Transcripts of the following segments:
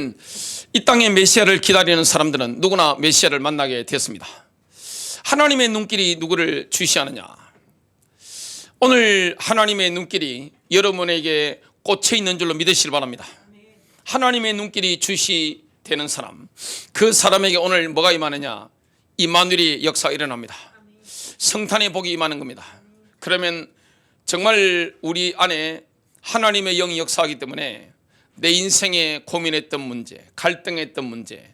오늘은 이 땅의 메시아를 기다리는 사람들은 누구나 메시아를 만나게 됐습니다. 하나님의 눈길이 누구를 주시하느냐? 오늘 하나님의 눈길이 여러분에게 꽂혀 있는 줄로 믿으시길 바랍니다. 하나님의 눈길이 주시되는 사람, 그 사람에게 오늘 뭐가 임하느냐? 임마누엘의 역사가 일어납니다. 성탄의 복이 임하는 겁니다. 그러면 정말 우리 안에 하나님의 영이 역사하기 때문에 내 인생에 고민했던 문제, 갈등했던 문제,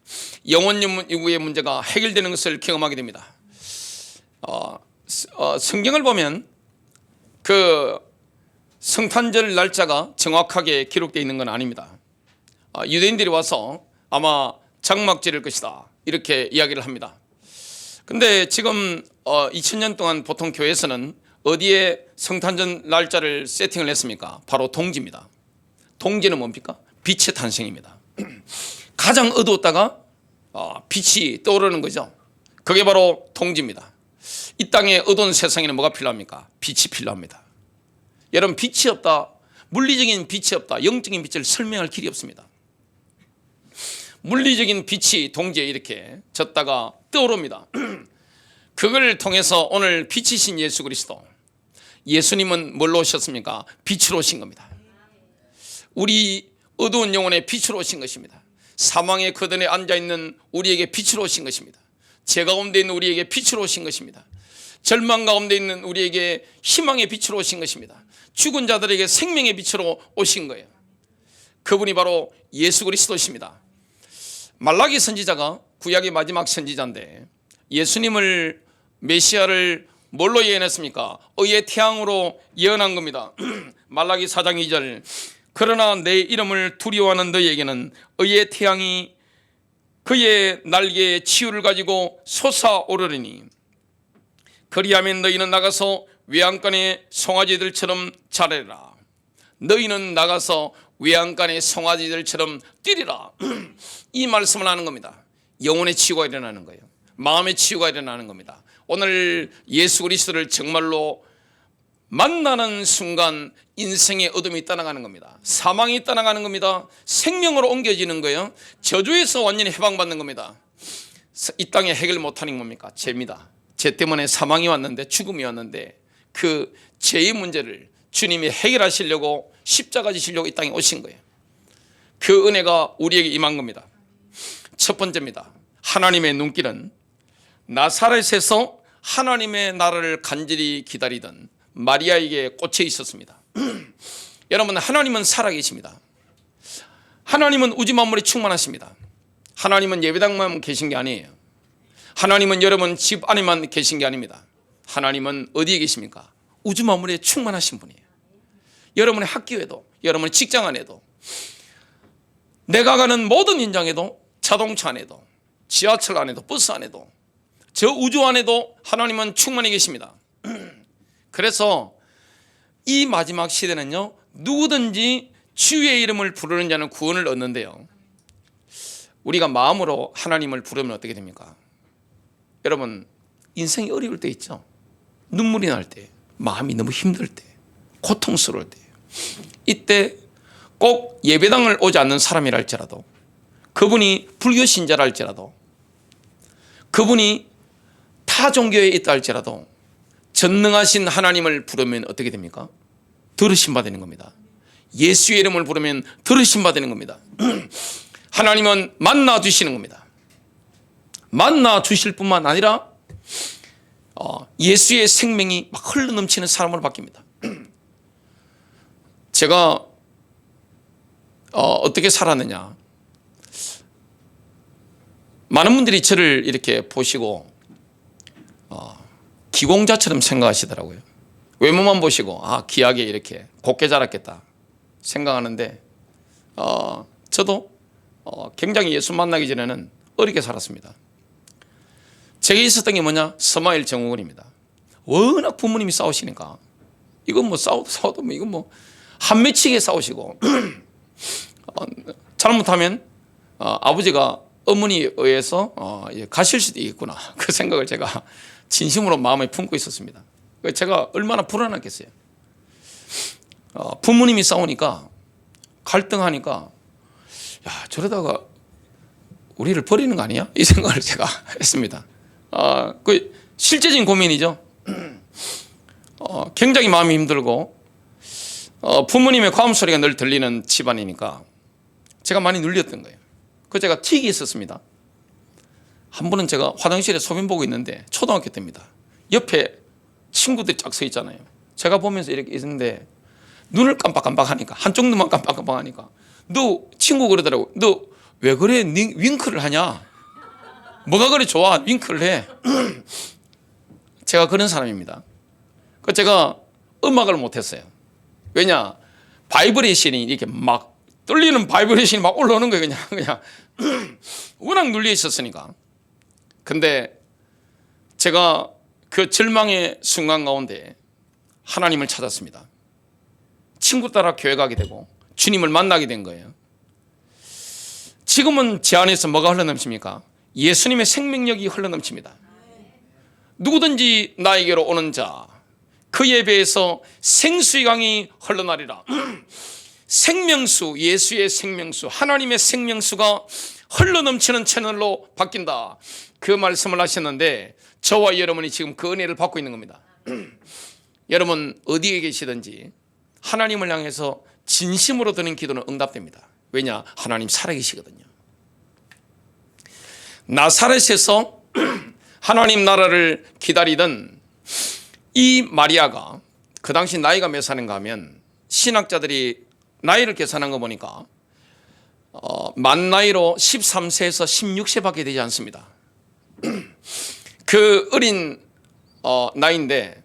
영혼 연구의 문제가 해결되는 것을 경험하게 됩니다. 성경을 보면 그 성탄절 날짜가 정확하게 기록되어 있는 건 아닙니다. 유대인들이 와서 아마 장막 지를 것이다 이렇게 이야기를 합니다. 근데 지금 2000년 동안 보통 교회에서는 어디에 성탄절 날짜를 세팅을 했습니까? 바로 동지입니다. 동지는 뭡니까? 빛의 탄생입니다. 가장 어두웠다가 빛이 떠오르는 거죠. 그게 바로 동지입니다. 이 땅의 어두운 세상에는 뭐가 필요합니까? 빛이 필요합니다. 여러분, 빛이 없다, 물리적인 빛이 없다, 영적인 빛을 설명할 길이 없습니다. 물리적인 빛이 동지에 이렇게 졌다가 떠오릅니다. 그걸 통해서 오늘 빛이신 예수 그리스도, 예수님은 뭘로 오셨습니까? 빛으로 오신 겁니다. 우리 어두운 영혼의 빛으로 오신 것입니다. 사망의 거든에 앉아있는 우리에게 빛으로 오신 것입니다. 죄 가운데 있는 우리에게 빛으로 오신 것입니다. 절망 가운데 있는 우리에게 희망의 빛으로 오신 것입니다. 죽은 자들에게 생명의 빛으로 오신 거예요. 그분이 바로 예수 그리스도십니다. 말라기 선지자가 구약의 마지막 선지자인데 예수님을 메시아를 뭘로 예언했습니까? 의의 태양으로 예언한 겁니다. 말라기 4장 2절, 그러나 내 이름을 두려워하는 너희에게는 의의 태양이 그의 날개에 치유를 가지고 솟아오르리니 그리하면 너희는 나가서 외양간의 송아지들처럼 자라리라. 너희는 나가서 외양간의 송아지들처럼 뛰리라. 이 말씀을 하는 겁니다. 영혼의 치유가 일어나는 거예요. 마음의 치유가 일어나는 겁니다. 오늘 예수 그리스도를 정말로 만나는 순간 인생의 어둠이 떠나가는 겁니다. 사망이 떠나가는 겁니다. 생명으로 옮겨지는 거예요. 저주에서 완전히 해방받는 겁니다. 이 땅에 해결 못하는 게 뭡니까? 죄입니다. 죄 때문에 사망이 왔는데, 죽음이 왔는데 그 죄의 문제를 주님이 해결하시려고 십자가 지시려고 이 땅에 오신 거예요. 그 은혜가 우리에게 임한 겁니다. 첫 번째입니다. 하나님의 눈길은 나사렛에서 하나님의 나라를 간절히 기다리던 마리아에게 꽂혀 있었습니다. 여러분, 하나님은 살아계십니다. 하나님은 우주 만물에 충만하십니다. 하나님은 예배당만 계신 게 아니에요. 하나님은 여러분 집 안에만 계신 게 아닙니다. 하나님은 어디에 계십니까? 우주 만물에 충만하신 분이에요. 여러분의 학교에도, 여러분의 직장 안에도, 내가 가는 모든 현장에도, 자동차 안에도, 지하철 안에도, 버스 안에도, 저 우주 안에도 하나님은 충만히 계십니다. 그래서 이 마지막 시대는요, 누구든지 주의 이름을 부르는 자는 구원을 얻는데요, 우리가 마음으로 하나님을 부르면 어떻게 됩니까? 여러분, 인생이 어려울 때 있죠. 눈물이 날 때, 마음이 너무 힘들 때, 고통스러울 때, 이때 꼭 예배당을 오지 않는 사람이라 할지라도, 그분이 불교 신자라 할지라도, 그분이 타 종교에 있다 할지라도 전능하신 하나님을 부르면 어떻게 됩니까? 들으심 받는 겁니다. 예수의 이름을 부르면 들으심 받는 겁니다. 하나님은 만나 주시는 겁니다. 만나 주실 뿐만 아니라 예수의 생명이 막 흘러넘치는 사람으로 바뀝니다. 제가 어떻게 살았느냐, 많은 분들이 저를 이렇게 보시고 기공자처럼 생각하시더라고요. 외모만 보시고 귀하게 이렇게 곱게 자랐겠다 생각하는데, 저도 굉장히 예수 만나기 전에는 어렵게 살았습니다. 제게 있었던 게 뭐냐? 서마일 정우군입니다. 워낙 부모님이 싸우시니까 이건 뭐 싸워도 뭐 이건 뭐 한 맺히게 싸우시고 잘못하면 아버지가 어머니에 의해서 가실 수도 있겠구나, 그 생각을 제가 진심으로 마음에 품고 있었습니다. 제가 얼마나 불안했겠어요. 부모님이 싸우니까, 갈등하니까 야, 저러다가 우리를 버리는 거 아니야? 이 생각을 제가 했습니다. 그 실제적인 고민이죠. 굉장히 마음이 힘들고 부모님의 과음 소리가 늘 들리는 집안이니까 제가 많이 눌렸던 거예요. 그 제가 틱이 있었습니다. 한 번은 제가 화장실에 소변 보고 있는데 초등학교 때입니다. 옆에 친구들이 쫙 서 있잖아요. 제가 보면서 이렇게 있는데 눈을 깜빡깜빡하니까, 한쪽 눈만 깜빡깜빡하니까 너 친구 그러더라고. 너 왜 그래 윙크를 하냐? 뭐가 그래 좋아 윙크를 해. 제가 그런 사람입니다. 그 제가 음악을 못했어요. 왜냐, 바이브레이션이 이렇게 막 떨리는 바이브레이션이 막 올라오는 거예요. 그냥 워낙 눌려 있었으니까. 근데 제가 그 절망의 순간 가운데 하나님을 찾았습니다. 친구 따라 교회 가게 되고 주님을 만나게 된 거예요. 지금은 제 안에서 뭐가 흘러넘칩니까? 예수님의 생명력이 흘러넘칩니다. 누구든지 나에게로 오는 자 그 예배에서 생수의 강이 흘러나리라. 생명수, 예수의 생명수, 하나님의 생명수가 흘러넘치는 채널로 바뀐다. 그 말씀을 하셨는데 저와 여러분이 지금 그 은혜를 받고 있는 겁니다. 여러분 어디에 계시든지 하나님을 향해서 진심으로 드는 기도는 응답됩니다. 왜냐, 하나님 살아계시거든요. 나사렛에서 하나님 나라를 기다리던 이 마리아가 그 당시 나이가 몇 살인가 하면 신학자들이 나이를 계산한 거 보니까 만 나이로 13세에서 16세밖에 되지 않습니다. 그 어린 나이인데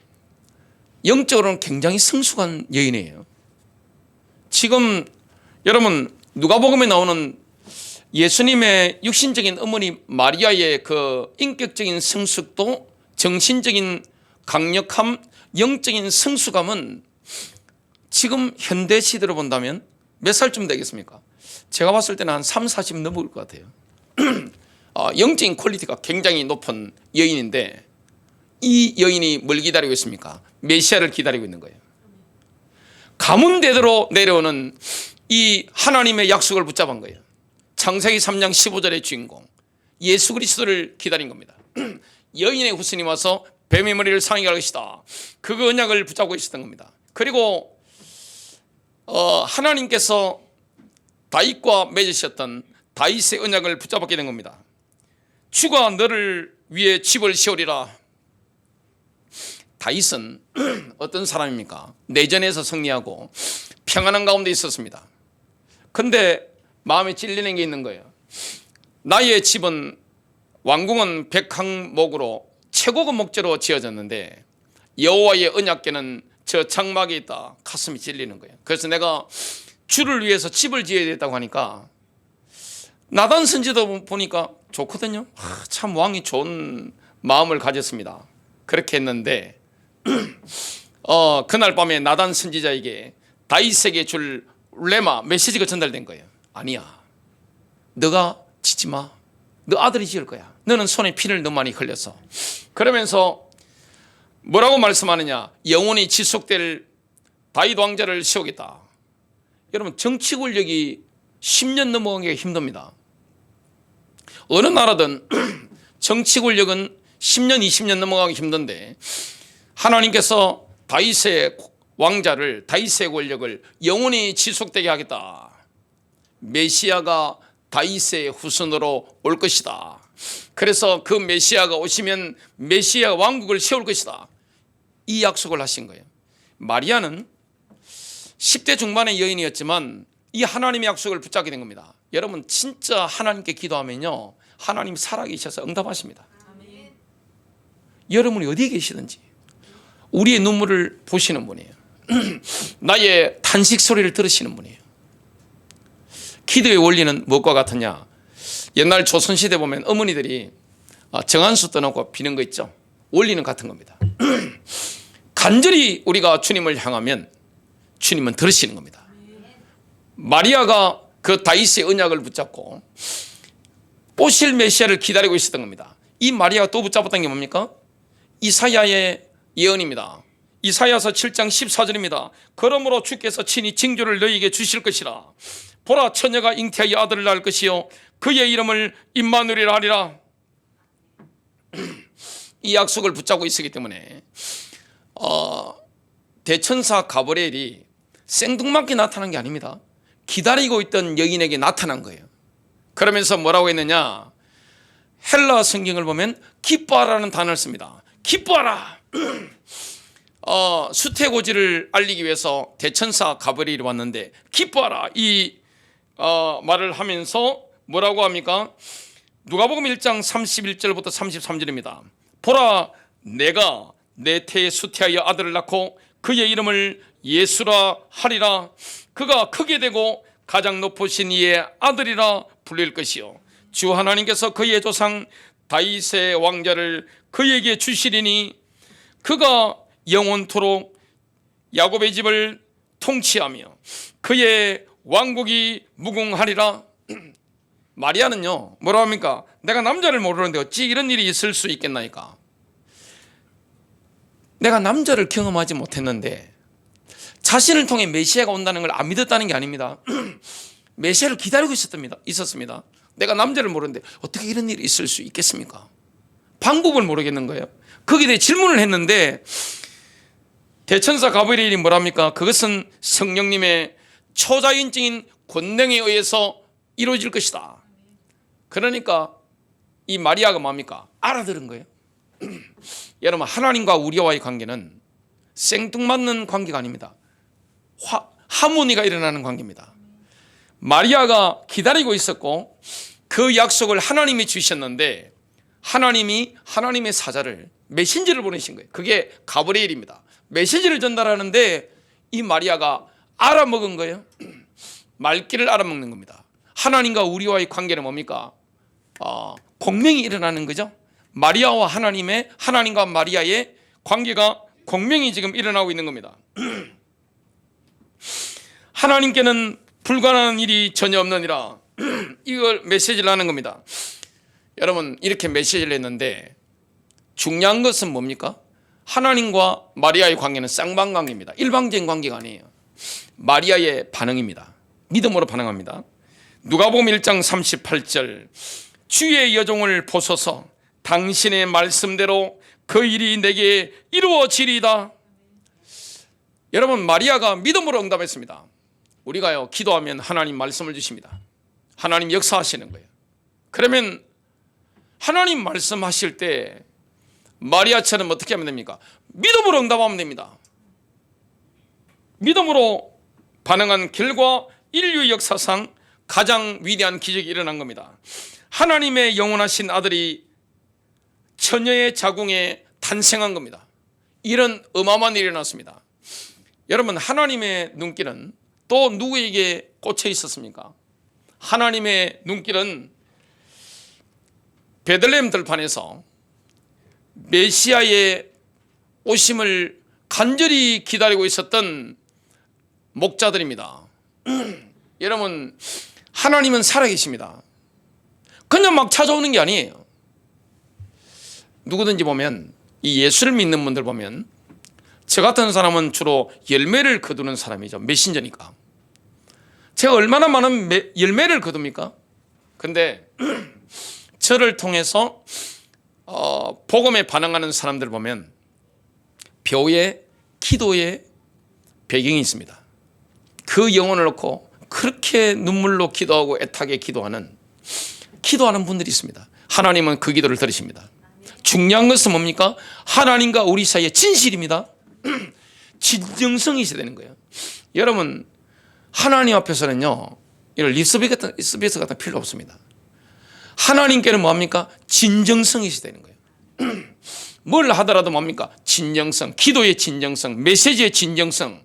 영적으로는 굉장히 성숙한 여인이에요. 지금 여러분 누가복음에 나오는 예수님의 육신적인 어머니 마리아의 그 인격적인 성숙도, 정신적인 강력함, 영적인 성숙함은 지금 현대 시대로 본다면 몇 살쯤 되겠습니까? 제가 봤을 때는 한 3, 40 넘을 것 같아요. 영적인 퀄리티가 굉장히 높은 여인인데 이 여인이 뭘 기다리고 있습니까? 메시아를 기다리고 있는 거예요. 가문대대로 내려오는 이 하나님의 약속을 붙잡은 거예요. 창세기 3장 15절의 주인공 예수 그리스도를 기다린 겁니다. 여인의 후손이 와서 뱀의 머리를 상하게 할 것이다. 그 언약을 붙잡고 있었던 겁니다. 그리고 하나님께서 다윗과 맺으셨던 다윗의 언약을 붙잡게 된 겁니다. 주가 너를 위해 집을 세우리라. 다윗은 어떤 사람입니까? 내전에서 승리하고 평안한 가운데 있었습니다. 근데 마음에 찔리는 게 있는 거예요. 나의 집은, 왕궁은 백항목으로 최고급 목재로 지어졌는데 여호와의 언약궤는 저 장막에 있다. 가슴이 찔리는 거예요. 그래서 내가 주를 위해서 집을 지어야 됐다고 하니까 나단 선지도 보니까 좋거든요. 참 왕이 좋은 마음을 가졌습니다. 그렇게 했는데 그날 밤에 나단 선지자에게 다윗에게 줄 레마 메시지가 전달된 거예요. 아니야, 너가 짓지 마. 너 아들이 지을 거야. 너는 손에 피를 너무 많이 흘려서. 그러면서 뭐라고 말씀하느냐, 영원히 지속될 다윗 왕자를 세우겠다. 여러분 정치 권력이 10년 넘어가기가 힘듭니다. 어느 나라든 정치 권력은 10년 20년 넘어가기 힘든데 하나님께서 다윗의 왕자를, 다윗의 권력을 영원히 지속되게 하겠다. 메시아가 다윗의 후손으로 올 것이다. 그래서 그 메시아가 오시면 메시아 왕국을 세울 것이다. 이 약속을 하신 거예요. 마리아는 10대 중반의 여인이었지만 이 하나님의 약속을 붙잡게 된 겁니다. 여러분 진짜 하나님께 기도하면요, 하나님 살아계셔서 응답하십니다. 아멘. 여러분이 어디에 계시든지 우리의 눈물을 보시는 분이에요. 나의 탄식 소리를 들으시는 분이에요. 기도의 원리는 무엇과 같으냐? 옛날 조선시대 보면 어머니들이 정한수 떠놓고 비는 거 있죠. 원리는 같은 겁니다. 간절히 우리가 주님을 향하면 주님은 들으시는 겁니다. 마리아가 그 다윗의 언약을 붙잡고 오실 메시아를 기다리고 있었던 겁니다. 이 마리아가 또 붙잡았던 게 뭡니까? 이사야의 예언입니다. 이사야서 7장 14절입니다. 그러므로 주께서 친히 징조를 너희에게 주실 것이라. 보라, 처녀가 잉태하여 아들을 낳을 것이요 그의 이름을 임마누엘이라 하리라. 이 약속을 붙잡고 있었기 때문에 대천사 가브리엘이 생뚱맞게 나타난 게 아닙니다. 기다리고 있던 여인에게 나타난 거예요. 그러면서 뭐라고 했느냐, 헬라 성경을 보면 기뻐하라는 단어를 씁니다. 기뻐하라. 수태고지를 알리기 위해서 대천사 가브리엘이 왔는데 기뻐하라 이 말을 하면서 뭐라고 합니까? 누가복음 1장 31절부터 33절입니다. 보라, 내가 내 태에 수태하여 아들을 낳고 그의 이름을 예수라 하리라. 그가 크게 되고 가장 높으신 이의 아들이라 불릴 것이요 주 하나님께서 그의 조상 다윗의 왕자를 그에게 주시리니 그가 영원토록 야곱의 집을 통치하며 그의 왕국이 무궁하리라. 마리아는요 뭐라고 합니까? 내가 남자를 모르는데 어찌 이런 일이 있을 수 있겠나이까. 내가 남자를 경험하지 못했는데 자신을 통해 메시아가 온다는 걸 안 믿었다는 게 아닙니다. 메시아를 기다리고 있었습니다. 내가 남자를 모르는데 어떻게 이런 일이 있을 수 있겠습니까? 방법을 모르겠는 거예요. 거기에 대해 질문을 했는데 대천사 가브리엘이 뭐랍니까? 그것은 성령님의 초자연적인 권능에 의해서 이루어질 것이다. 그러니까 이 마리아가 뭡니까? 알아들은 거예요. 여러분, 하나님과 우리와의 관계는 생뚱맞는 관계가 아닙니다. 하모니가 일어나는 관계입니다. 마리아가 기다리고 있었고 그 약속을 하나님이 주셨는데 하나님이 하나님의 사자를 메신저를 보내신 거예요. 그게 가브리엘입니다. 메시지를 전달하는데 이 마리아가 알아먹은 거예요. 말귀를 알아먹는 겁니다. 하나님과 우리와의 관계는 뭡니까? 공명이 일어나는 거죠. 마리아와 하나님과 마리아의 관계가 공명이 지금 일어나고 있는 겁니다. 하나님께는 불가능한 일이 전혀 없느니라. 이걸 메시지를 하는 겁니다. 여러분, 이렇게 메시지를 했는데 중요한 것은 뭡니까? 하나님과 마리아의 관계는 쌍방관계입니다. 일방적인 관계가 아니에요. 마리아의 반응입니다. 믿음으로 반응합니다. 누가복음 1장 38절 주의 여종을 보소서 당신의 말씀대로 그 일이 내게 이루어지리이다. 여러분, 마리아가 믿음으로 응답했습니다. 우리가요 기도하면 하나님 말씀을 주십니다. 하나님 역사하시는 거예요. 그러면 하나님 말씀하실 때 마리아처럼 어떻게 하면 됩니까? 믿음으로 응답하면 됩니다. 믿음으로 반응한 결과 인류 역사상 가장 위대한 기적이 일어난 겁니다. 하나님의 영원하신 아들이 처녀의 자궁에 탄생한 겁니다. 이런 어마어마한 일이 일어났습니다. 여러분, 하나님의 눈길은 또 누구에게 꽂혀 있었습니까? 하나님의 눈길은 베들레헴 들판에서 메시아의 오심을 간절히 기다리고 있었던 목자들입니다. 여러분, 하나님은 살아계십니다. 그냥 막 찾아오는 게 아니에요. 누구든지 보면 이 예수를 믿는 분들 보면 저 같은 사람은 주로 열매를 거두는 사람이죠. 메신저니까. 제가 얼마나 많은 열매를 거둡니까? 근데 저를 통해서 복음에 반응하는 사람들 보면 벼의 기도의 배경이 있습니다. 그 영혼을 놓고 그렇게 눈물로 기도하고 애타게 기도하는 분들이 있습니다. 하나님은 그 기도를 들으십니다. 중요한 것은 뭡니까? 하나님과 우리 사이의 진실입니다. 진정성이 있어야 되는 거예요. 여러분, 하나님 앞에서는요 이런 립서비스 같은 필요 없습니다. 하나님께는 뭡니까? 진정성이 있어야 되는 거예요. 뭘 하더라도 뭡니까? 진정성, 기도의 진정성, 메시지의 진정성.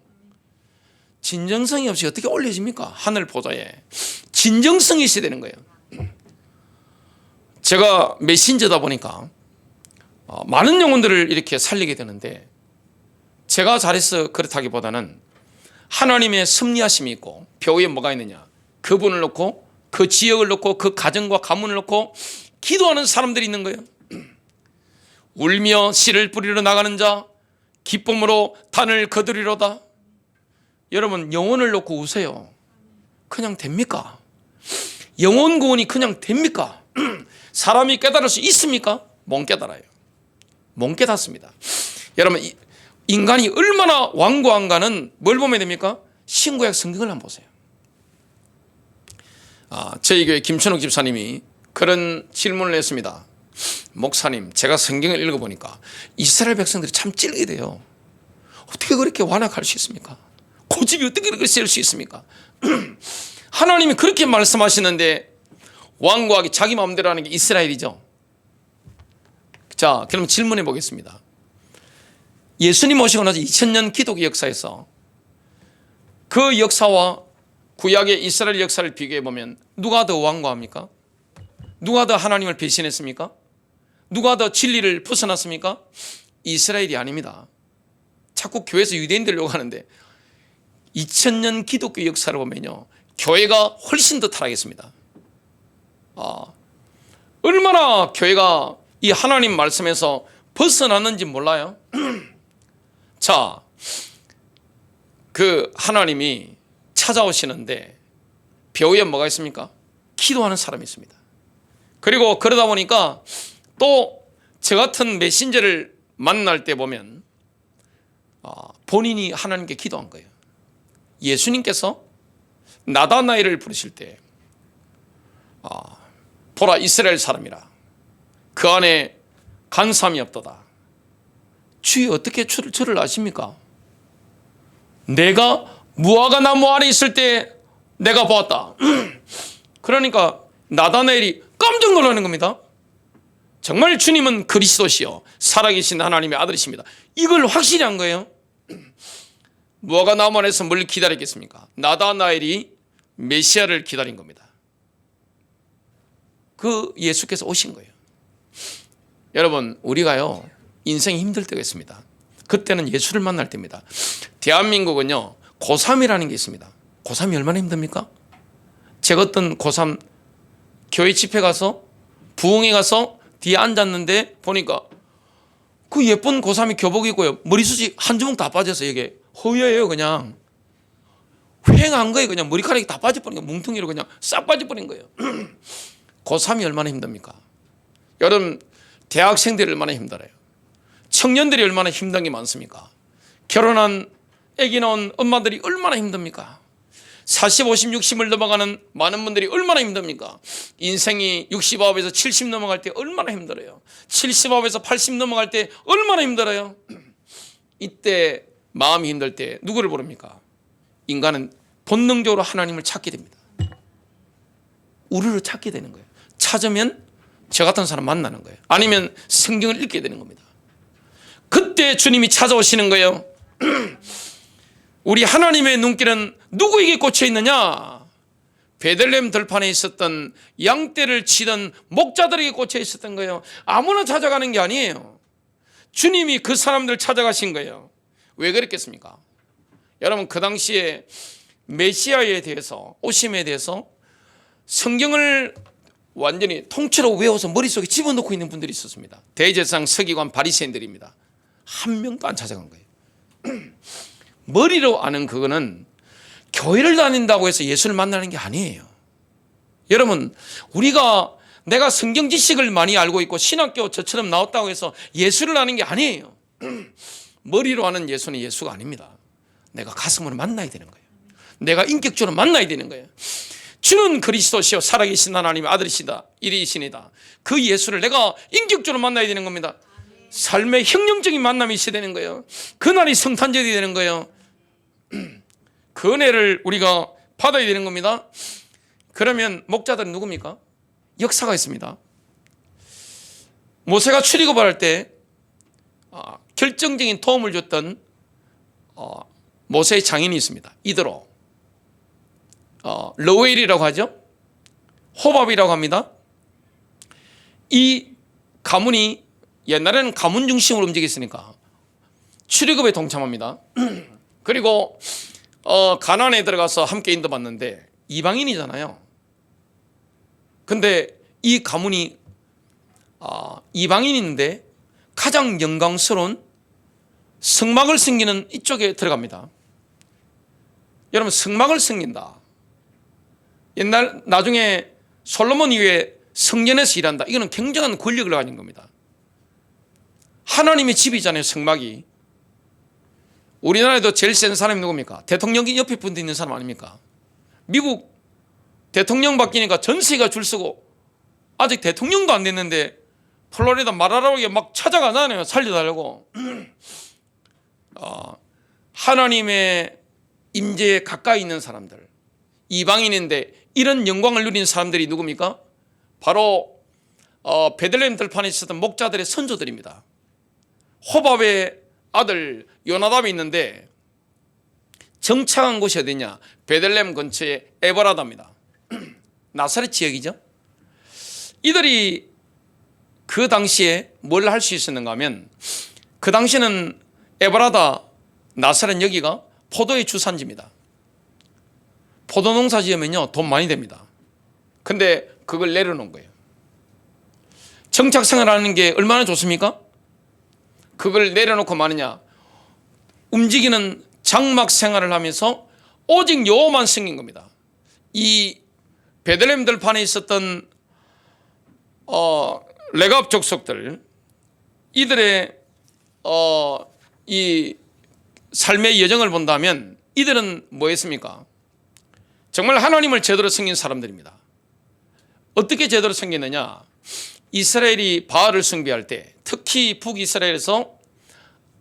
진정성이 없이 어떻게 올려집니까? 하늘 보좌에 진정성이 있어야 되는 거예요. 제가 메신저다 보니까 많은 영혼들을 이렇게 살리게 되는데 제가 잘해서 그렇다기보다는 하나님의 섭리하심이 있고 벼에 뭐가 있느냐, 그분을 놓고 그 지역을 놓고 그 가정과 가문을 놓고 기도하는 사람들이 있는 거예요. 울며 씨를 뿌리러 나가는 자 기쁨으로 단을 거두리로다. 여러분, 영혼을 놓고 우세요. 그냥 됩니까? 영혼 구원이 그냥 됩니까? 사람이 깨달을 수 있습니까? 못 깨달아요. 못 깨닫습니다. 여러분, 인간이 얼마나 완고한가는 뭘 보면 됩니까? 신구약 성경을 한번 보세요. 저희 교회 김천욱 집사님이 그런 질문을 했습니다. 목사님, 제가 성경을 읽어보니까 이스라엘 백성들이 참 찔게 돼요. 어떻게 그렇게 완악할 수 있습니까? 고집이 어떻게 그렇게 셀 수 있습니까? 하나님이 그렇게 말씀하시는데 완고하게 자기 마음대로 하는 게 이스라엘이죠. 자, 그럼 질문해 보겠습니다. 예수님 오시고 나서 2000년 기독교 역사에서 그 역사와 구약의 이스라엘 역사를 비교해 보면 누가 더 완고합니까? 누가 더 하나님을 배신했습니까? 누가 더 진리를 벗어났습니까? 이스라엘이 아닙니다. 자꾸 교회에서 유대인들 욕하는데 2000년 기독교 역사를 보면요, 교회가 훨씬 더 타락했습니다. 얼마나 교회가 이 하나님 말씀에서 벗어났는지 몰라요. 자, 그 하나님이 찾아오시는데 배후에 뭐가 있습니까? 기도하는 사람이 있습니다. 그리고 그러다 보니까 또 저 같은 메신저를 만날 때 보면 본인이 하나님께 기도한 거예요. 예수님께서 나다나엘을 부르실 때 보라, 이스라엘 사람이라 그 안에 간사함이 없도다. 주여, 어떻게 저를 아십니까? 내가 무화과 나무 아래 있을 때 내가 보았다. 그러니까 나다나엘이 깜짝 놀라는 겁니다. 정말 주님은 그리스도시요 살아계신 하나님의 아들이십니다. 이걸 확실히 한 거예요. 무화과 나무 안에서 뭘 기다리겠습니까? 나다나엘이 메시아를 기다린 겁니다. 그 예수께서 오신 거예요. 여러분, 우리가요 인생이 힘들 때가 있습니다. 그때는 예수를 만날 때입니다. 대한민국은요 고3이라는 게 있습니다. 고3이 얼마나 힘듭니까? 제가 어떤 고3 교회 집회 가서 부흥회 가서 뒤에 앉았는데 보니까 그 예쁜 고3이 교복 입고요 머리숱이 한 주먹 다 빠져서 이게 허여예요. 그냥 휑한 거예요. 그냥 머리카락이 다 빠져버린 거예요. 뭉텅이로 그냥 싹 빠져버린 거예요. 고3이 얼마나 힘듭니까? 여러분, 대학생들이 얼마나 힘들어요? 청년들이 얼마나 힘든 게 많습니까? 결혼한 아기 낳은 엄마들이 얼마나 힘듭니까? 40, 50, 60을 넘어가는 많은 분들이 얼마나 힘듭니까? 인생이 69에서 70 넘어갈 때 얼마나 힘들어요? 79에서 80 넘어갈 때 얼마나 힘들어요? 이때 마음이 힘들 때 누구를 부릅니까? 인간은 본능적으로 하나님을 찾게 됩니다. 우리를 찾게 되는 거예요. 찾으면 저 같은 사람 만나는 거예요. 아니면 성경을 읽게 되는 겁니다. 그때 주님이 찾아오시는 거예요. 우리 하나님의 눈길은 누구에게 꽂혀 있느냐? 베들레헴 들판에 있었던 양떼를 치던 목자들에게 꽂혀 있었던 거예요. 아무나 찾아가는 게 아니에요. 주님이 그 사람들 찾아가신 거예요. 왜 그랬겠습니까? 여러분, 그 당시에 메시아에 대해서, 오심에 대해서 성경을 완전히 통째로 외워서 머릿속에 집어넣고 있는 분들이 있었습니다. 대제사장, 서기관, 바리새인들입니다. 한 명도 안 찾아간 거예요. 머리로 아는 그거는 교회를 다닌다고 해서 예수를 만나는 게 아니에요. 여러분, 내가 성경 지식을 많이 알고 있고 신학교 저처럼 나왔다고 해서 예수를 아는 게 아니에요. 머리로 아는 예수는 예수가 아닙니다. 내가 가슴으로 만나야 되는 거예요. 내가 인격적으로 만나야 되는 거예요. 주는 그리스도시요 살아계신 하나님의 아들이시다, 이리시니다. 그 예수를 내가 인격적으로 만나야 되는 겁니다. 삶의 혁명적인 만남이 있어야 되는 거예요. 그날이 성탄절이 되는 거예요. 그 은혜를 우리가 받아야 되는 겁니다. 그러면 목자들은 누굽니까? 역사가 있습니다. 모세가 출애굽할 때 결정적인 도움을 줬던 모세의 장인이 있습니다. 이드로, 러웰이라고 하죠. 호밥이라고 합니다. 이 가문이 옛날에는 가문 중심으로 움직였으니까 출애굽에 동참합니다. 그리고 가나안에 들어가서 함께 인도받는데 이방인이잖아요. 근데 이 가문이 이방인인데 가장 영광스러운 성막을 섬기는 이쪽에 들어갑니다. 여러분, 성막을 섬긴다. 나중에 솔로몬 이후에 성전에서 일한다. 이거는 굉장한 권력을 가진 겁니다. 하나님의 집이잖아요, 성막이. 우리나라에도 제일 센 사람이 누굽니까? 대통령이 옆에 분도 있는 사람 아닙니까? 미국 대통령 바뀌니까 전세가 줄 서고 아직 대통령도 안 됐는데 플로리다 마라라오에 막 찾아가잖아요, 살려달라고. 하나님의 임재에 가까이 있는 사람들, 이방인인데 이런 영광을 누린 사람들이 누굽니까? 바로 베들레헴 들판에 있었던 목자들의 선조들입니다. 호밥의 아들 요나답이 있는데 정착한 곳이 어디냐? 베들레헴 근처의 에버라다입니다. 나사렛 지역이죠. 이들이 그 당시에 뭘 할 수 있었는가 하면, 그 당시에는 에버라다, 나사렛 여기가 포도의 주산지입니다. 포도 농사 지으면요 돈 많이 됩니다. 근데 그걸 내려놓은 거예요. 정착 생활하는 게 얼마나 좋습니까? 그걸 내려놓고 마느냐, 움직이는 장막 생활을 하면서 오직 여호와만 섬긴 겁니다. 이 베들레헴 들판에 있었던 레갑 족속들, 이들의 이 삶의 여정을 본다면 이들은 뭐 했습니까? 정말 하나님을 제대로 섬긴 사람들입니다. 어떻게 제대로 섬겼느냐? 이스라엘이 바알을 숭배할 때, 특히 북이스라엘에서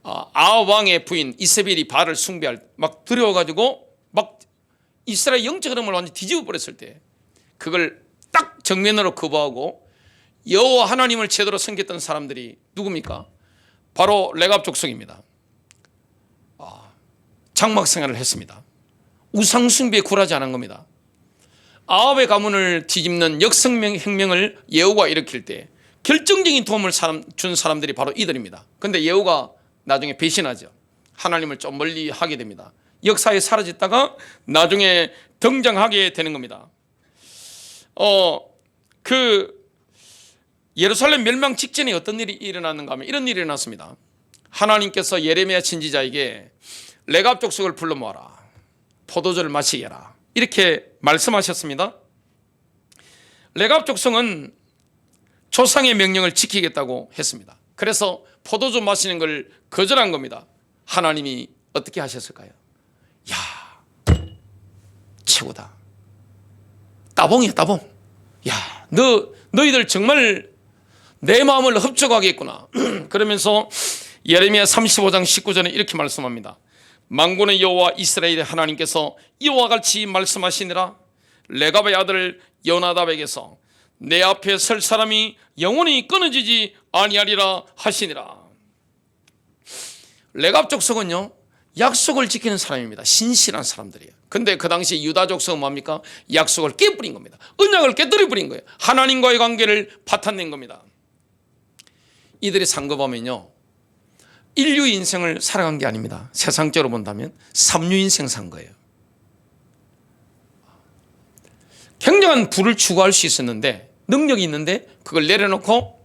아합 왕의 부인 이세벨이 바알을 숭배할 때 막 두려워가지고 막 이스라엘 영적 흐름을 완전히 뒤집어 버렸을 때, 그걸 딱 정면으로 거부하고 여호와 하나님을 제대로 섬겼던 사람들이 누굽니까? 바로 레갑 족속입니다. 장막 생활을 했습니다. 우상 숭배에 굴하지 않은 겁니다. 아합의 가문을 뒤집는 역성혁명을 예후가 일으킬 때 결정적인 도움을 준 사람들이 바로 이들입니다. 그런데 예후가 나중에 배신하죠. 하나님을 좀 멀리 하게 됩니다. 역사에 사라졌다가 나중에 등장하게 되는 겁니다. 그 예루살렘 멸망 직전에 어떤 일이 일어났는가 하면 이런 일이 일어났습니다. 하나님께서 예레미야 선지자에게 레갑 족속을 불러 모아라, 포도주를 마시게 해라, 이렇게 말씀하셨습니다. 레갑 족속은 조상의 명령을 지키겠다고 했습니다. 그래서 포도주 마시는 걸 거절한 겁니다. 하나님이 어떻게 하셨을까요? 야, 최고다. 따봉이야, 따봉. 야, 너희들 정말 내 마음을 흡족하겠구나. 그러면서 예레미야 35장 19절에 이렇게 말씀합니다. 만군의 여호와 이스라엘의 하나님께서 이와 같이 말씀하시니라. 레갑의 아들 요나답에게서 내 앞에 설 사람이 영원히 끊어지지 아니하리라 하시니라. 레갑 족속은요 약속을 지키는 사람입니다. 신실한 사람들이에요. 근데 그 당시 유다 족속은 뭡니까? 약속을 깨버린 겁니다. 언약을 깨뜨려 버린 거예요. 하나님과의 관계를 파탄낸 겁니다. 이들이 산 거 보면요, 인류 인생을 살아간 게 아닙니다. 세상적으로 본다면 3류 인생 산 거예요. 굉장한 부를 추구할 수 있었는데, 능력이 있는데 그걸 내려놓고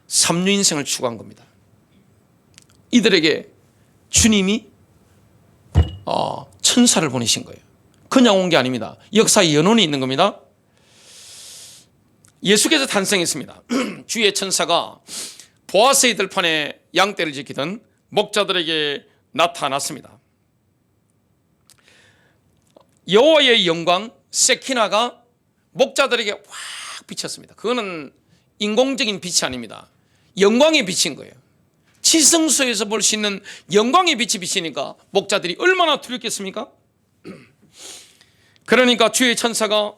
3류 인생을 추구한 겁니다. 이들에게 주님이 천사를 보내신 거예요. 그냥 온 게 아닙니다. 역사에 연원이 있는 겁니다. 예수께서 탄생했습니다. 주의 천사가 보아스의 들판에 양떼를 지키던 목자들에게 나타났습니다. 여호와의 영광 세키나가 목자들에게 확 비쳤습니다. 그거는 인공적인 빛이 아닙니다. 영광의 빛인 거예요. 지성소에서 볼 수 있는 영광의 빛이 비치니까 목자들이 얼마나 두렵겠습니까? 그러니까 주의 천사가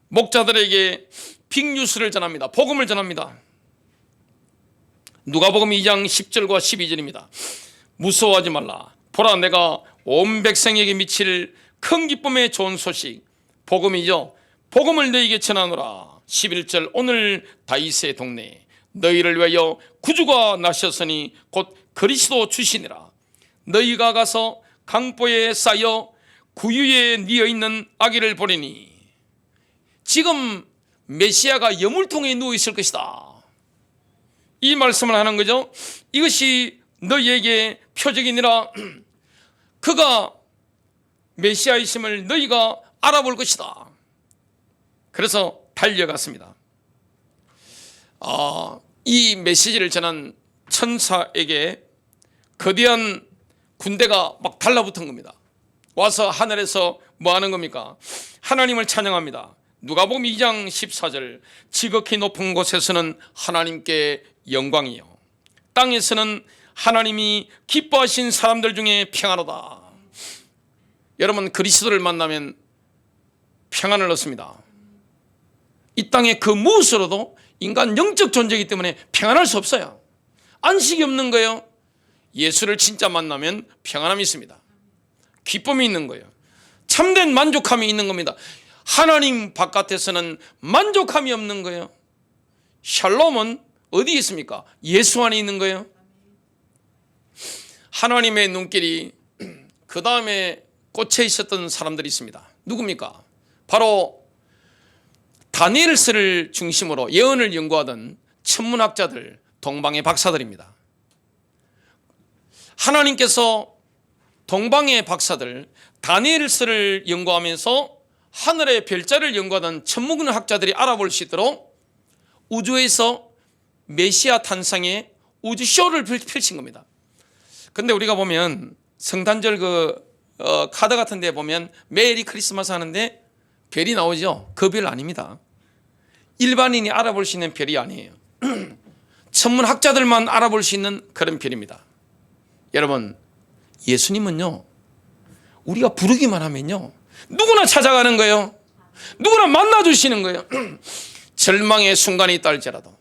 목자들에게 빅뉴스를 전합니다. 복음을 전합니다. 누가복음 2장 10절과 12절입니다. 무서워하지 말라. 보라, 내가 온 백성에게 미칠 큰 기쁨의 좋은 소식, 복음이죠. 복음을 너희에게 전하노라. 11절, 오늘 다윗의 동네에 너희를 위하여 구주가 나셨으니 곧 그리스도 주시니라. 너희가 가서 강보에 쌓여 구유에 뉘어 있는 아기를 보리니. 지금 메시아가 여물통에 누워 있을 것이다. 이 말씀을 하는 거죠. 이것이 너희에게 표적이니라. 그가 메시아이심을 너희가 알아볼 것이다. 그래서 달려갔습니다. 이 메시지를 전한 천사에게 거대한 군대가 막 달라붙은 겁니다. 와서 하늘에서 뭐 하는 겁니까? 하나님을 찬양합니다. 누가복음 2장 14절, 지극히 높은 곳에서는 하나님께 영광이요, 땅에서는 하나님이 기뻐하신 사람들 중에 평안하다. 여러분, 그리스도를 만나면 평안을 얻습니다. 이 땅에 그 무엇으로도 인간 영적 존재이기 때문에 평안할 수 없어요. 안식이 없는 거예요. 예수를 진짜 만나면 평안함이 있습니다. 기쁨이 있는 거예요. 참된 만족함이 있는 겁니다. 하나님 바깥에서는 만족함이 없는 거예요. 샬롬은 어디에 있습니까? 예수 안에 있는 거예요. 하나님의 눈길이 그 다음에 꽂혀 있었던 사람들이 있습니다. 누굽니까? 바로 다니엘서를 중심으로 예언을 연구하던 천문학자들, 동방의 박사들입니다. 하나님께서 동방의 박사들, 다니엘서를 연구하면서 하늘의 별자를 연구하던 천문학자들이 알아볼 수 있도록 우주에서 메시아 탄생의 우주쇼를 펼친 겁니다. 근데 우리가 보면 성탄절 카드 같은 데 보면 메리 크리스마스 하는데 별이 나오죠. 그 별 아닙니다. 일반인이 알아볼 수 있는 별이 아니에요. 천문학자들만 알아볼 수 있는 그런 별입니다. 여러분, 예수님은요, 우리가 부르기만 하면요, 누구나 찾아가는 거예요. 누구나 만나주시는 거예요. 절망의 순간이 있다 할지라도,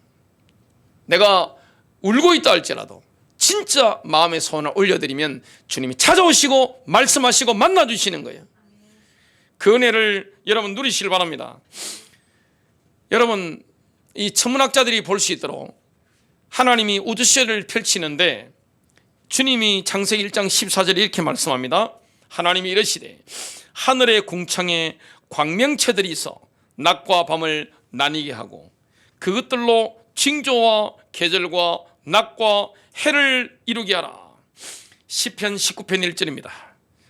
내가 울고 있다 할지라도 진짜 마음의 소원을 올려드리면 주님이 찾아오시고 말씀하시고 만나주시는 거예요. 그 은혜를 여러분 누리시길 바랍니다. 여러분, 이 천문학자들이 볼 수 있도록 하나님이 우주쇼를 펼치는데 주님이 창세기 1장 14절에 이렇게 말씀합니다. 하나님이 이르시되 하늘의 궁창에 광명체들이 있어 낮과 밤을 나뉘게 하고 그것들로 징조와 계절과 낮과 해를 이루게 하라. 시편 19편 1절입니다.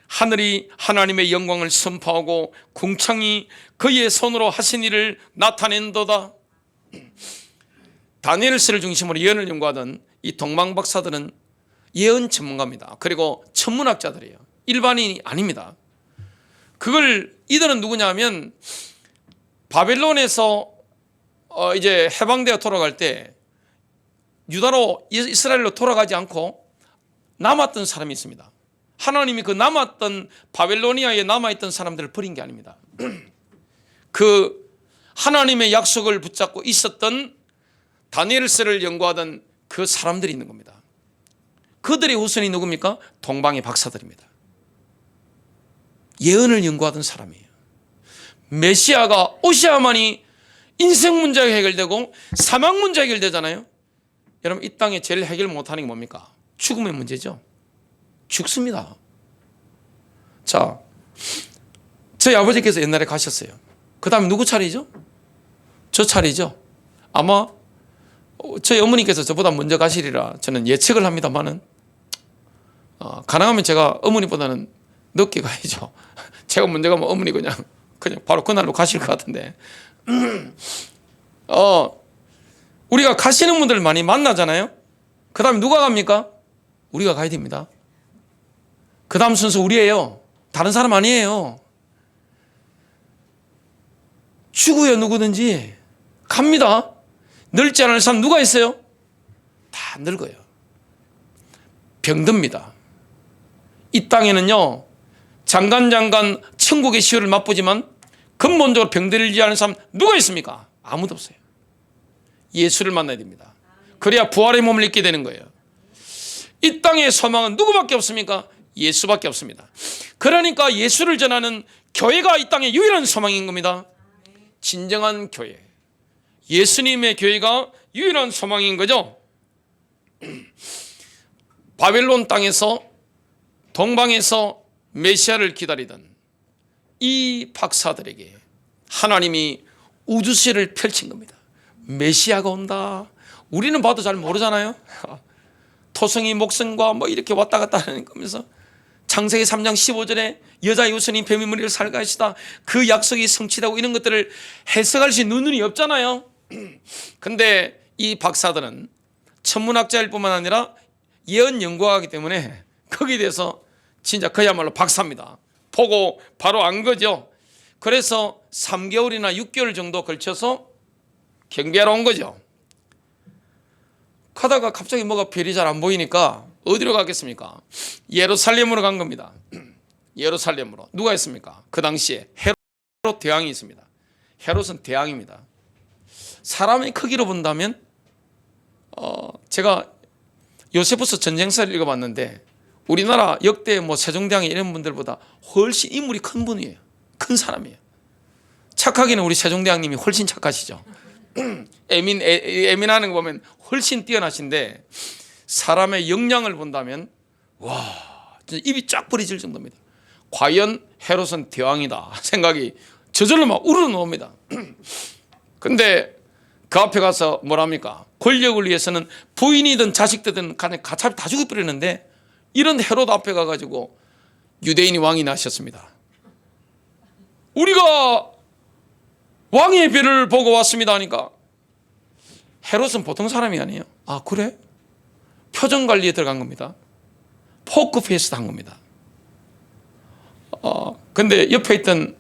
하늘이 하나님의 영광을 선포하고 궁창이 그의 손으로 하신 일을 나타낸도다. 다니엘서를 중심으로 예언을 연구하던 이 동방박사들은 예언 전문가입니다. 그리고 천문학자들이에요. 일반인이 아닙니다. 이들은 누구냐 하면 바벨론에서 이제 해방되어 돌아갈 때 유다로 이스라엘로 돌아가지 않고 남았던 사람이 있습니다. 하나님이 그 남았던 바벨로니아에 남아있던 사람들을 버린 게 아닙니다. 그 하나님의 약속을 붙잡고 있었던 다니엘서를 연구하던 그 사람들이 있는 겁니다. 그들의 후손이 누굽니까? 동방의 박사들입니다. 예언을 연구하던 사람이에요. 메시아가 오셔야만이 인생 문제가 해결되고 사망 문제가 해결되잖아요. 여러분, 이 땅에 제일 해결 못하는 게 뭡니까? 죽음의 문제죠. 죽습니다. 자, 저희 아버지께서 옛날에 가셨어요. 그 다음에 누구 차례죠? 저 차례죠. 아마 저희 어머니께서 저보다 먼저 가시리라 저는 예측을 합니다만은 가능하면 제가 어머니보다는 늦게 가야죠. 제가 먼저 가면 어머니 그냥 바로 그날로 가실 것 같은데 우리가 가시는 분들 많이 만나잖아요. 그 다음에 누가 갑니까? 우리가 가야 됩니다. 그 다음 순서 우리예요. 다른 사람 아니에요. 죽어요. 누구든지 갑니다. 늙지 않을 사람 누가 있어요? 다 늙어요. 병듭니다. 이 땅에는요, 잠깐 천국의 시효를 맛보지만 근본적으로 병들지 않은 사람 누가 있습니까? 아무도 없어요. 예수를 만나야 됩니다. 그래야 부활의 몸을 입게 되는 거예요. 이 땅의 소망은 누구밖에 없습니까? 예수밖에 없습니다. 그러니까 예수를 전하는 교회가 이 땅의 유일한 소망인 겁니다. 진정한 교회, 예수님의 교회가 유일한 소망인 거죠. 바벨론 땅에서 동방에서 메시아를 기다리던 이 박사들에게 하나님이 우주시를 펼친 겁니다. 메시아가 온다. 우리는 봐도 잘 모르잖아요. 토성이 목성과 뭐 이렇게 왔다 갔다 하는 거면서 창세기 3장 15절에 여자 요선이 뱀의 머리를 살게 하시다, 그 약속이 성취되고 이런 것들을 해석할 수 있는 눈이 없잖아요. 근데 이 박사들은 천문학자일 뿐만 아니라 예언 연구하기 때문에 거기에 대해서 진짜 그야말로 박사입니다. 보고 바로 안 거죠. 그래서 3개월이나 6개월 정도 걸쳐서 경비하러 온 거죠. 가다가 갑자기 뭐가 별이 잘 안 보이니까 어디로 갔겠습니까? 예루살렘으로 간 겁니다. 예루살렘으로. 누가 있습니까? 그 당시에 헤롯 대왕이 있습니다. 헤롯은 대왕입니다. 사람의 크기로 본다면 제가 요세푸스 전쟁사를 읽어봤는데 우리나라 역대 뭐 세종대왕 이런 분들보다 훨씬 인물이 큰 분이에요. 큰 사람이에요. 착하기는 우리 세종대왕님이 훨씬 착하시죠. 예민하는 거 보면 훨씬 뛰어나신데 사람의 역량을 본다면 와, 진짜 입이 쫙 벌어질 정도입니다. 과연 헤롯은 대왕이다 생각이 저절로 막 우러나옵니다. 근데 그 앞에 가서 뭐랍니까? 권력을 위해서는 부인이든 자식들든 간에 가차없이 다 죽여버리는데 이런 헤롯 앞에 가가지고 유대인이 왕이 나셨습니다. 우리가 왕의 별을 보고 왔습니다 하니까 헤롯은 보통 사람이 아니에요. 아 그래? 표정 관리에 들어간 겁니다. 포크페이스도 한 겁니다. 근데 옆에 있던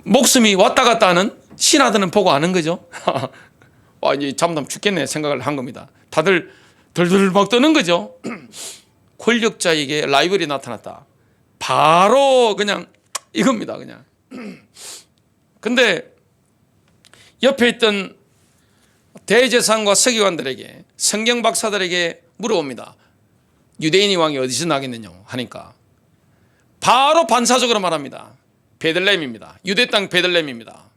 목숨이 왔다 갔다 하는 신하들은 보고 아는 거죠. 와, 이제 잠담 죽겠네 생각을 한 겁니다. 다들 덜덜 막 떠는 거죠. 권력자에게 라이벌이 나타났다. 바로 그냥 이겁니다. 그냥. 근데 옆에 있던 대제사장과 서기관들에게, 성경 박사들에게 물어봅니다. 유대인이 왕이 어디서 나겠느냐 하니까 바로 반사적으로 말합니다. 베들레헴입니다. 유대 땅 베들레헴입니다.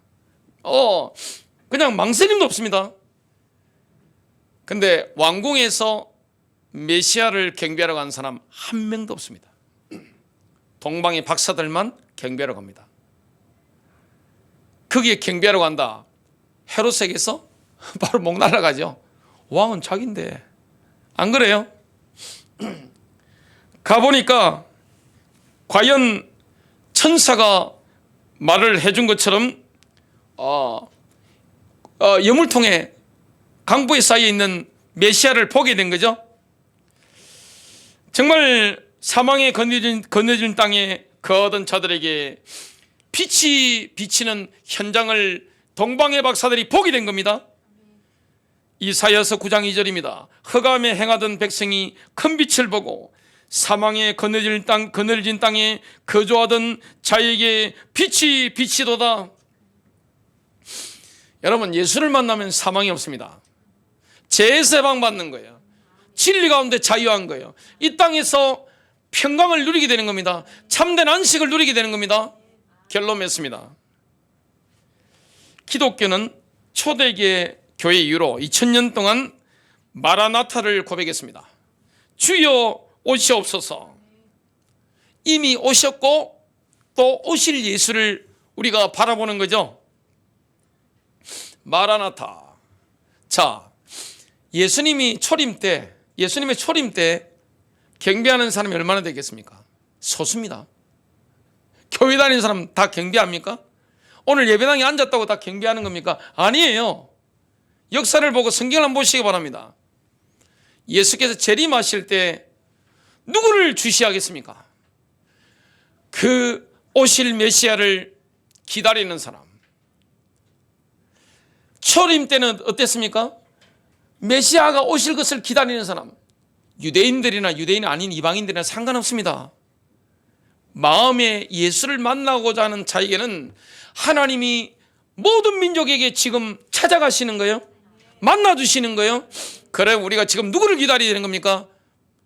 그냥 망설임도 없습니다. 근데 왕궁에서 메시아를 경배하러 간 사람 한 명도 없습니다. 동방의 박사들만 경배하러 갑니다. 거기에 경배하러 간다. 헤롯에게서 바로 목 날아가죠. 왕은 자기인데. 안 그래요? 가보니까 과연 천사가 말을 해준 것처럼 여물통에 강보에 쌓여 있는 메시아를 보게 된 거죠. 정말 사망에 거느진 땅에 거하던 자들에게 빛이 비치는 현장을 동방의 박사들이 보게 된 겁니다. 이사야서 9장 2절입니다. 흑암에 행하던 백성이 큰 빛을 보고 사망에 거느진 땅에 거주하던 자에게 빛이 비치도다. 여러분, 예수를 만나면 사망이 없습니다. 죄에서 해방받는 거예요. 진리 가운데 자유한 거예요. 이 땅에서 평강을 누리게 되는 겁니다. 참된 안식을 누리게 되는 겁니다. 결론 맺습니다. 기독교는 초대교회 교회 이후로 2000년 동안 마라나타를 고백했습니다. 주여 오시옵소서. 이미 오셨고 또 오실 예수를 우리가 바라보는 거죠. 마라나타. 자, 예수님의 초림 때 경배하는 사람이 얼마나 되겠습니까? 소수입니다. 교회 다니는 사람 다 경배합니까? 오늘 예배당에 앉았다고 다 경배하는 겁니까? 아니에요. 역사를 보고 성경을 한번 보시기 바랍니다. 예수께서 재림하실 때 누구를 주시하겠습니까? 그 오실 메시아를 기다리는 사람. 초림 때는 어땠습니까? 메시아가 오실 것을 기다리는 사람. 유대인들이나 유대인이 아닌 이방인들이나 상관없습니다. 마음에 예수를 만나고자 하는 자에게는 하나님이 모든 민족에게 지금 찾아가시는 거예요. 만나주시는 거예요. 그래, 우리가 지금 누구를 기다려야 되는 겁니까?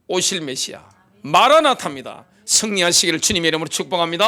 오실 메시아 마라나타입니다. 승리하시기를 주님의 이름으로 축복합니다.